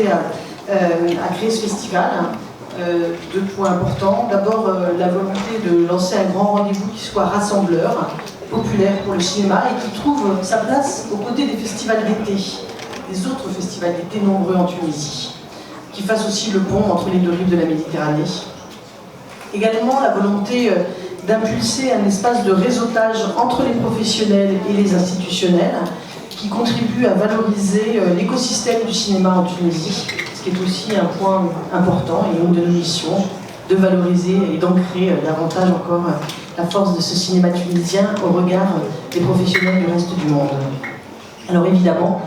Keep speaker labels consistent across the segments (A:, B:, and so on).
A: porté à créer ce festival. Deux points importants. D'abord, la volonté de lancer un grand rendez-vous qui soit rassembleur, populaire pour le cinéma et qui trouve sa place aux côtés des festivals d'été, des autres festivals d'été nombreux en Tunisie, qui fasse aussi le pont entre les deux rives de la Méditerranée. Également, la volonté d'impulser un espace de réseautage entre les professionnels et les institutionnels qui contribue à valoriser l'écosystème du cinéma en Tunisie, ce qui est aussi un point important et une de nos missions, de valoriser et d'ancrer davantage encore la force de ce cinéma tunisien au regard des professionnels du reste du monde. Alors évidemment,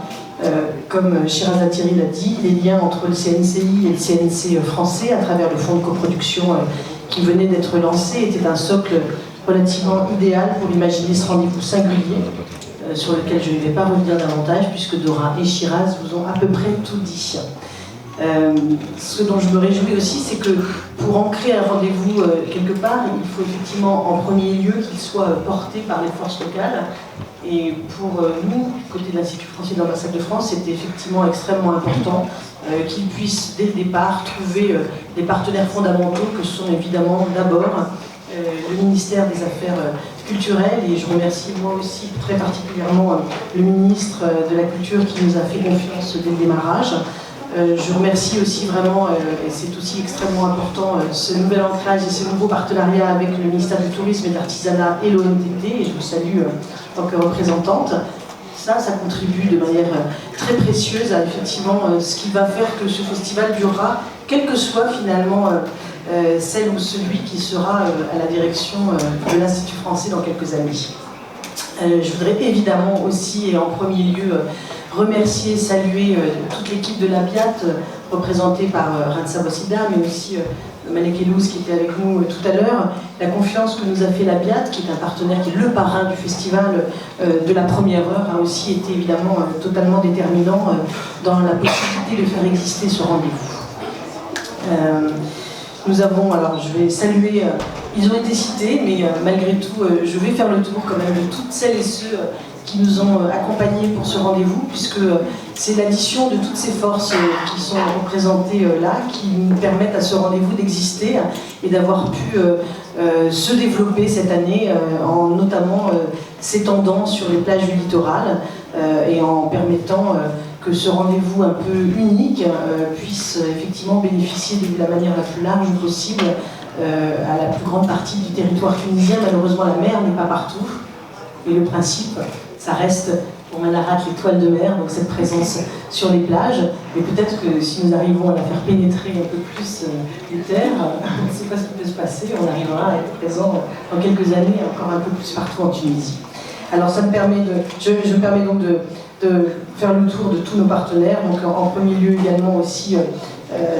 A: comme Shiraz Attieri l'a dit, les liens entre le CNCI et le CNC français à travers le fonds de coproduction qui venait d'être lancé était un socle relativement idéal pour imaginer ce rendez-vous singulier sur lequel je ne vais pas revenir davantage puisque Dora et Shiraz vous ont à peu près tout dit. Ce dont je me réjouis aussi, c'est que pour ancrer un rendez-vous quelque part, il faut effectivement en premier lieu qu'il soit porté par les forces locales. Et pour nous, côté de l'Institut français de l'ambassade de France, c'était effectivement extrêmement important qu'ils puissent dès le départ trouver des partenaires fondamentaux que sont évidemment d'abord le ministère des Affaires culturelles, et je remercie moi aussi très particulièrement le ministre de la Culture qui nous a fait confiance dès le démarrage. Je remercie aussi vraiment, et c'est aussi extrêmement important, ce nouvel ancrage et ce nouveau partenariat avec le ministère du Tourisme et de l'Artisanat et l'ONTT, et je vous salue en tant que représentante. Ça contribue de manière très précieuse à effectivement ce qui va faire que ce festival durera, quel que soit finalement celle ou celui qui sera à la direction de l'Institut français dans quelques années. Je voudrais évidemment aussi, et en premier lieu, remercier, saluer toute l'équipe de l'Abiat, représentée par Ratsa Bossida, mais aussi Malek Elouz qui était avec nous tout à l'heure. La confiance que nous a fait l'Abiat, qui est un partenaire, qui est le parrain du festival de la première heure, a aussi été évidemment totalement déterminant dans la possibilité de faire exister ce rendez-vous. Nous avons, alors je vais saluer, ils ont été cités, mais malgré tout, je vais faire le tour quand même de toutes celles et ceux qui nous ont accompagnés pour ce rendez-vous, puisque c'est l'addition de toutes ces forces qui sont représentées là, qui nous permettent à ce rendez-vous d'exister et d'avoir pu se développer cette année, en notamment s'étendant sur les plages du littoral et en permettant que ce rendez-vous un peu unique puisse effectivement bénéficier de la manière la plus large possible à la plus grande partie du territoire tunisien. Malheureusement, la mer n'est pas partout. Et le principe, ça reste pour Manarat l'étoile de mer, donc cette présence sur les plages. Mais peut-être que si nous arrivons à la faire pénétrer un peu plus les terres, on ne sait pas ce qui peut se passer, on arrivera à être présent dans quelques années encore un peu plus partout en Tunisie. Alors ça me permet je me permets donc de faire le tour de tous nos partenaires. Donc en premier lieu également aussi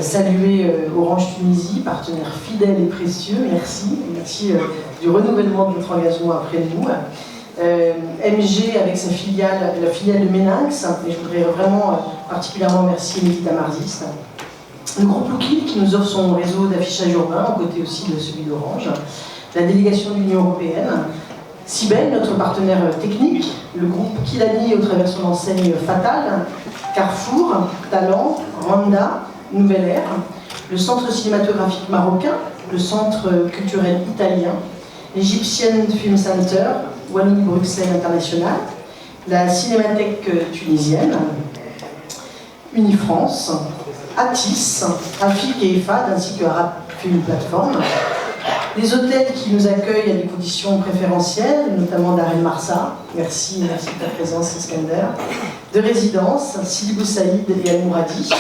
A: saluer Orange Tunisie, partenaire fidèle et précieux, merci du renouvellement de votre engagement après nous. MG avec sa filiale, la filiale de Méninx, et je voudrais vraiment particulièrement remercier Mélita Marzis. Le groupe Lookit qui nous offre son réseau d'affichage urbain, aux côtés aussi de celui d'Orange. La délégation de l'Union européenne. Cybelle, notre partenaire technique, le groupe Kilani au travers son enseigne Fatal, Carrefour, Talent, Rwanda, Nouvelle Ère, le Centre cinématographique marocain, le Centre culturel italien, l'Egyptian Film Center, Wallonie-Bruxelles International, la Cinémathèque tunisienne, Unifrance, Atis, Rafik et EFAD, ainsi que Arab Film Platform, les hôtels qui nous accueillent à des conditions préférentielles, notamment Dar El Marsa, merci de ta présence Iskander, de résidence, Sidi Bou Saïd et Al Mouradi,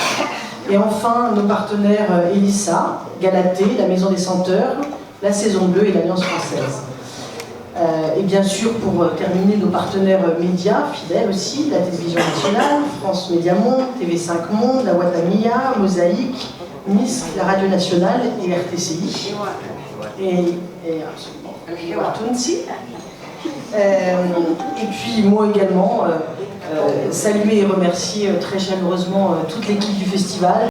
A: et enfin nos partenaires Elissa, Galatée, la Maison des Senteurs, la Saison Bleue et l'Alliance Française. Et bien sûr, pour terminer, nos partenaires médias, fidèles aussi, la Télévision Nationale, France Média Monde, TV5 Monde, la Ouattamiya, Mosaïque, MISC, la Radio Nationale et RTCI. Et puis moi également, saluer et remercier très chaleureusement toute l'équipe du festival.